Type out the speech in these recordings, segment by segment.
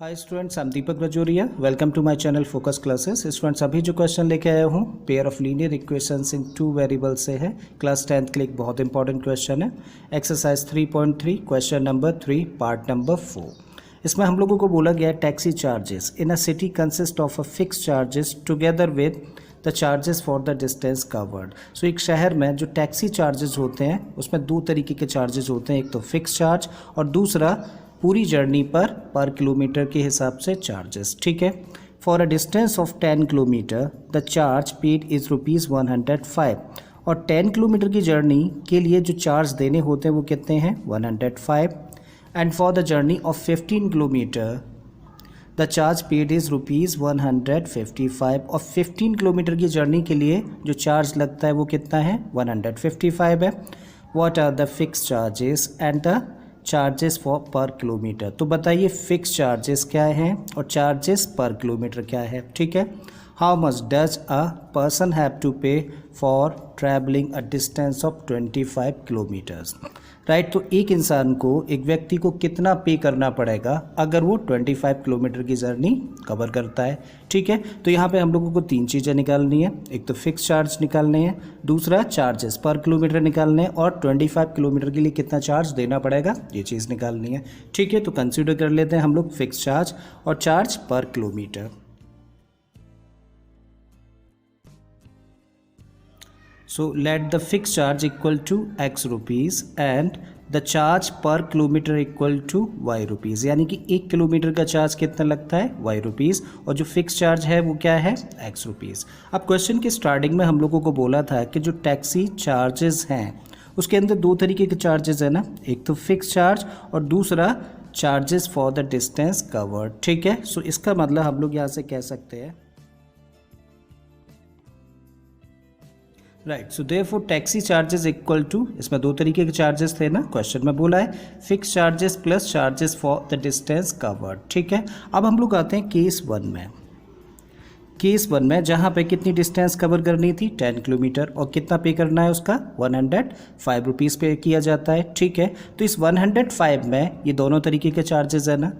Hi students, I am Deepak Rajoria. Welcome to my channel Focus Classes. Students, अभी जो question लेके आया हूँ pair of linear equations in two variable से है। क्लास 10th के लिए एक बहुत इंपॉर्टेंट क्वेश्चन है। Exercise 3.3 question number 3 part number 4। इसमें हम लोगों को बोला गया है taxi charges in a city consist of a fix charges together with the charges for the distance covered. सो एक शहर में जो टैक्सी चार्जेस होते हैं उसमें दो तरीके के चार्जेस होते हैं, एक तो फिक्स चार्ज और दूसरा पूरी जर्नी पर किलोमीटर के हिसाब से चार्जेस। ठीक है। For a distance of 10 kilometre the charge paid is ₹105 और 10 किलोमीटर की जर्नी के लिए जो चार्ज देने होते हैं वो कितने हैं 105। And for the journey of 15 kilometre the charge paid is ₹155 और 15 किलोमीटर की जर्नी के लिए जो चार्ज लगता है वो कितना है 155 है। What are the fix charges and the charges for per kilometre. तो बताइए फिक्स चार्जेस क्या हैं और चार्जेस पर किलोमीटर क्या है। ठीक है। How much does a person have to pay for travelling a distance of 25 kilometres. Right. तो एक इंसान को, एक व्यक्ति को कितना पे करना पड़ेगा अगर वो 25 किलोमीटर की जर्नी कवर करता है। ठीक है। तो यहाँ पे हम लोगों को तीन चीज़ें निकालनी है, एक तो फिक्स चार्ज निकालने हैं, दूसरा चार्जेस पर किलोमीटर निकालने हैं और 25 किलोमीटर के लिए कितना चार्ज देना पड़ेगा ये चीज़ निकालनी है। ठीक है। तो कंसिडर कर लेते हैं हम लोग फिक्स चार्ज और चार्ज पर kilometre. So let the fixed charge equal to x rupees and the charge per kilometer equal to y rupees। यानी कि 1 किलोमीटर का चार्ज कितना लगता है y रुपीज़ और जो फिक्स चार्ज है वो क्या है x रुपीज़। अब क्वेश्चन की स्टार्टिंग में हम लोगों को बोला था कि जो टैक्सी चार्जेस हैं उसके अंदर दो तरीके के चार्जेस है ना, एक तो फिक्स चार्ज और दूसरा charges for the distance covered. ठीक है। सो इसका मतलब हम लोग यहाँ से कह सकते हैं right. So therefore taxi charges equal to, इसमें दो तरीके के चार्जेस थे ना, क्वेश्चन में बोला है fix charges plus charges for the distance covered. ठीक है। अब हम लोग आते हैं केस वन में जहाँ पे कितनी डिस्टेंस कवर करनी थी 10 किलोमीटर और कितना पे करना है उसका 105 रुपीज़ पे किया जाता है। ठीक है। तो इस 105 में ये दोनों तरीके के चार्जेस है ना,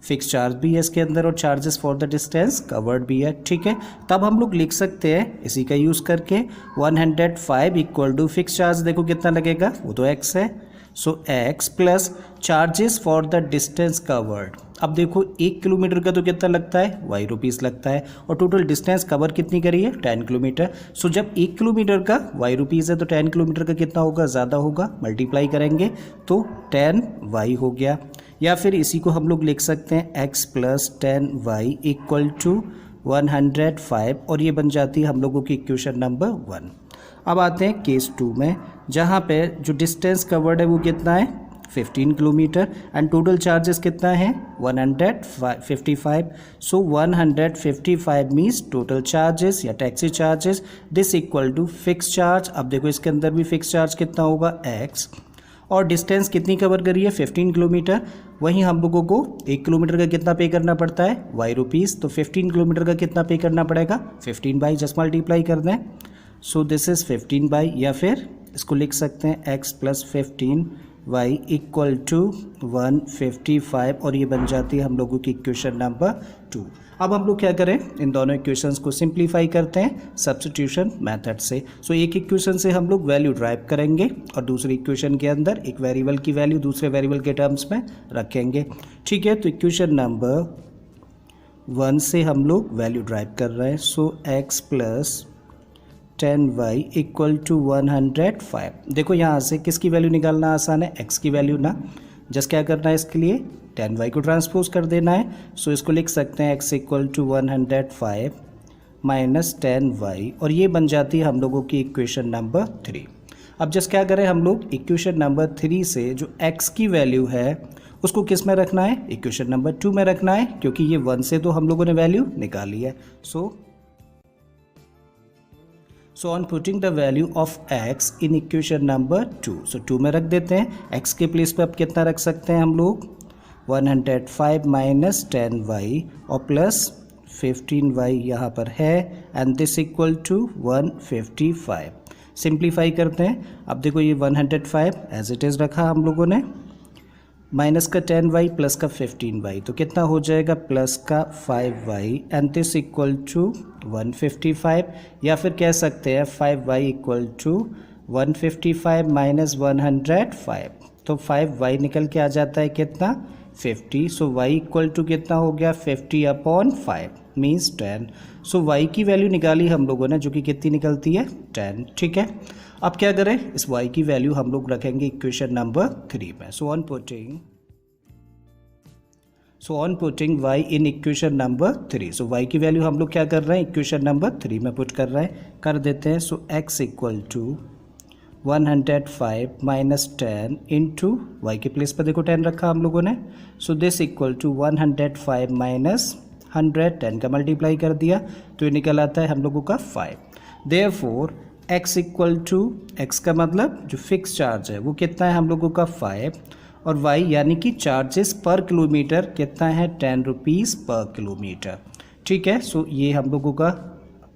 फिक्स चार्ज भी है इसके अंदर और charges for the distance covered भी है। ठीक है। तब हम लोग लिख सकते हैं इसी का यूज़ करके 105 इक्वल टू फिक्स चार्ज, देखो कितना लगेगा वो तो x है, सो x plus charges for the distance covered. अब देखो 1 किलोमीटर का तो कितना लगता है y रुपीज़ लगता है और टोटल डिस्टेंस कवर कितनी करी है 10 किलोमीटर। सो जब 1 किलोमीटर का y रुपीज़ है तो 10 किलोमीटर का कितना होगा, ज़्यादा होगा, मल्टीप्लाई करेंगे तो 10y हो गया। या फिर इसी को हम लोग लिख सकते हैं x plus 10y equal to 105 और ये बन जाती है हम लोगों की इक्वेशन नंबर 1। अब आते हैं केस 2 में जहाँ पे जो डिस्टेंस कवर्ड है वो कितना है 15 किलोमीटर एंड टोटल चार्जेस कितना है 155। सो 155 मीन्स टोटल चार्जेस या taxi charges this equal to fix charge. अब देखो इसके अंदर भी फिक्स चार्ज कितना होगा x और डिस्टेंस कितनी कवर करी है 15 किलोमीटर। वहीं हम लोगों को 1 किलोमीटर का कितना पे करना पड़ता है y रुपीज़, तो 15 किलोमीटर का कितना पे करना पड़ेगा 15 बाई, जस्ट मल्टीप्लाई कर दें। सो दिस इज़ 15 बाई, या फिर इसको लिख सकते हैं x plus 15y equal to 155 और ये बन जाती है हम लोगों की इक्वेशन नंबर 2। अब हम लोग क्या करें, इन दोनों इक्वेशंस को सिंप्लीफाई करते हैं सब्स्टिट्यूशन मेथड से। सो एक इक्वेशन से हम लोग वैल्यू ड्राइव करेंगे और दूसरी इक्वेशन के अंदर एक वेरिएबल की वैल्यू दूसरे वेरिएबल के टर्म्स में रखेंगे। ठीक है। तो इक्वेशन नंबर 1 से हम लोग वैल्यू ड्राइव कर रहे हैं। So x plus 10y equal to 105। देखो यहाँ से किसकी वैल्यू निकालना आसान है, x की वैल्यू ना, जस्ट क्या करना है इसके लिए 10y को ट्रांसपोज कर देना है। सो इसको लिख सकते हैं x equal to 105 minus 10y और ये बन जाती है हम लोगों की इक्वेशन नंबर 3। अब जस्ट क्या करें हम लोग इक्वेशन नंबर 3 से जो x की वैल्यू है उसको किस में रखना है, इक्वेशन नंबर 2 में रखना है, क्योंकि ये 1 से तो हम लोगों ने वैल्यू निकाली है। So on putting the value of x in equation number 2, सो 2 में रख देते हैं। x के प्लेस पे अब कितना रख सकते हैं हम लोग 105 माइनस 10y और प्लस 15y यहाँ पर है and this equal to 155। Simplify करते हैं। अब देखो ये 105 एज इट इज़ रखा हम लोगों ने, माइनस का 10y प्लस का 15y, तो कितना हो जाएगा प्लस का 5y and this equal to 155, या फिर कह सकते हैं 5y इक्वल टू 155 माइनस 105, तो 5y निकल के आ जाता है कितना 50, सो y इक्वल टू कितना हो गया 50/5 मीन्स 10। सो y की वैल्यू निकाली हम लोगों ने, जो कि कितनी निकलती है 10। ठीक है, अब क्या करें, इस y की वैल्यू हम लोग रखेंगे इक्वेशन नंबर 3 में। So on putting y in equation number 3, so y की वैल्यू हम लोग क्या कर रहे हैं इक्वेशन नंबर 3 में पुट कर रहे हैं, कर देते हैं। So x equal to 105 minus 10 into Y के प्लेस पर देखो 10 रखा हम लोगों ने, so this equal to 105 minus 100, 10 का मल्टीप्लाई कर दिया तो ये निकल आता है हम लोगों का 5। Therefore x equal to, x का मतलब जो फिक्स चार्ज है वो कितना है हम लोगों का 5, और y यानी कि चार्जेस पर किलोमीटर कितना है 10 रुपीज़ पर किलोमीटर। ठीक है, सो ये हम लोगों का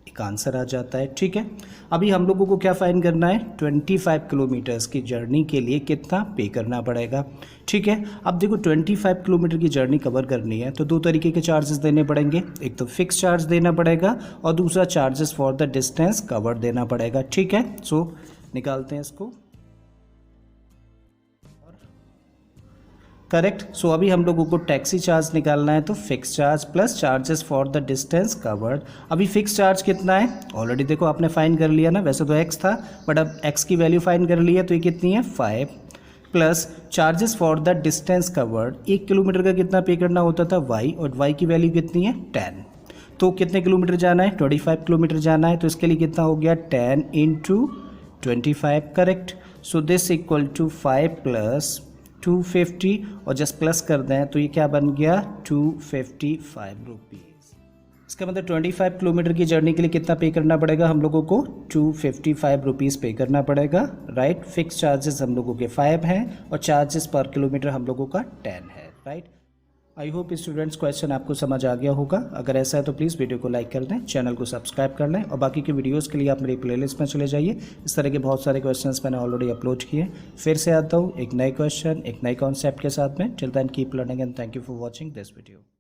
एक आंसर आ जाता है। ठीक है, अभी हम लोगों को क्या फाइंड करना है, 25 किलोमीटर्स की जर्नी के लिए कितना पे करना पड़ेगा। ठीक है, अब देखो 25 किलोमीटर की जर्नी कवर करनी है तो दो तरीके के चार्जेस देने पड़ेंगे, एक तो फिक्स चार्ज देना पड़ेगा और दूसरा charges for the distance cover देना पड़ेगा। ठीक है, सो निकालते हैं इसको। करेक्ट, सो अभी हम लोगों को टैक्सी चार्ज निकालना है, तो fix charge plus charges for the distance covered. अभी फिक्स चार्ज कितना है ऑलरेडी देखो आपने फाइंड कर लिया ना, वैसे तो x था बट अब x की वैल्यू फाइंड कर ली है तो ये कितनी है 5, plus charges for the distance covered, 1 kilometre का कितना पे करना होता था y, और y की वैल्यू कितनी है 10, तो कितने किलोमीटर जाना है 25 किलोमीटर जाना है, तो इसके लिए कितना हो गया 10 इंटू 25। Correct, so this equal to 5 plus 250 और जस्ट प्लस कर दें तो ये क्या बन गया 255 रुपीज़। इसका मतलब 25 किलोमीटर की जर्नी के लिए कितना पे करना पड़ेगा हम लोगों को 255 रुपीज़ पे करना पड़ेगा। राइट, फिक्स चार्जेस हम लोगों के 5 हैं और चार्जेस पर किलोमीटर हम लोगों का 10 है। Right, I hope students question आपको समझ आ गया होगा। अगर ऐसा है तो प्लीज़ वीडियो को लाइक कर दें, चैनल को सब्सक्राइब कर लें और बाकी के वीडियोस के लिए आप मेरी प्लेलिस्ट में चले जाइए। इस तरह के बहुत सारे क्वेश्चंस मैंने ऑलरेडी अपलोड किए। फिर से आता हूँ एक नए क्वेश्चन एक नए कॉन्सेप्ट के साथ में। Till then keep learning and thank you for watching this video.